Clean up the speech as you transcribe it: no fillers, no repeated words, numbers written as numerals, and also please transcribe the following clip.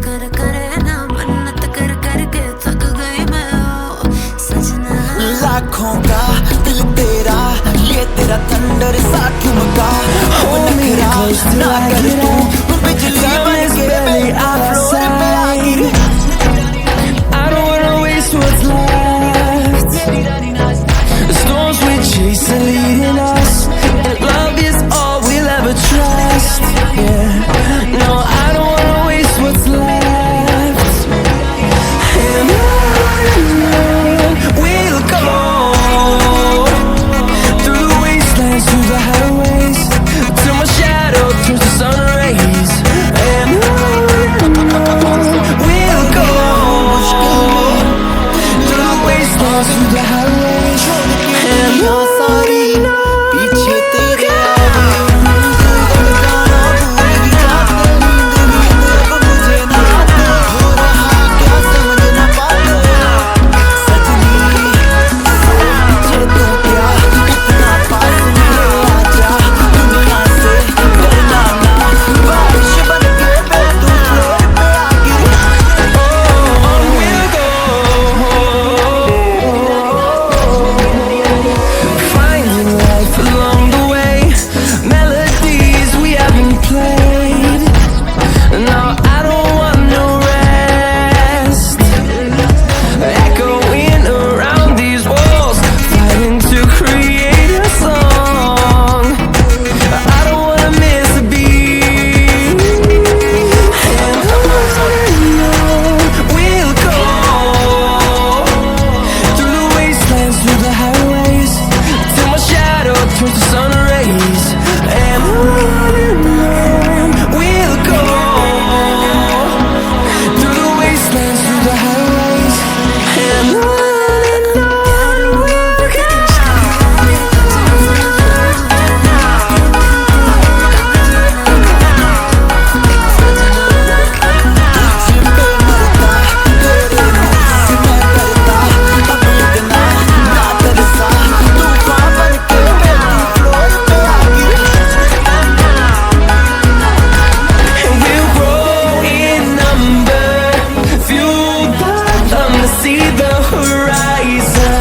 कर करे ना मन्नत कर करके थक गई मैं ओ सजना। लाखों का दिल तेरा, ये तेरा थंडर सा ठुमका। नखरा ना कर तू, बिजली बन के बेटा फ्लोर पे आ गिरी। I don't wanna waste what's left. The storms we chase are leading us, and love is all we'll ever trust. Yeah, no, I don't wanna waste what's left. And on we'll go, through the wastelands, through the highways, till my shadow turns to sun rays. And on we'll go, through the wastelands, through the highways. And सारी पीछे तेरे धड़काना भूल जाते, नींद अब मुझे ना आती। हो रहा क्या समझ ना पाते सजनी, सोचे तो क्या इतना पास मेरे आजा। दुनिया से डरना ना, बारिश बन के तू फ्लोर पे आ गिरी। on we'll go, finding life along the way, melodies we haven't played. No, I don't want no rest, echoing around these walls, fighting to create a song. I don't wanna miss a beat. And on we'll go, through the wastelands, through the highways, till my shadow turns to sun rays. And on we'll go, through the wastelands, through the highways. And on we'll go. Gym पे मरता तेरे मुझसे मैं करता, अब इतना ना तरसा। तूफान बन के तू फ्लोर पे आ गिरी। And we'll grow in number, fueled by them to see the horizon.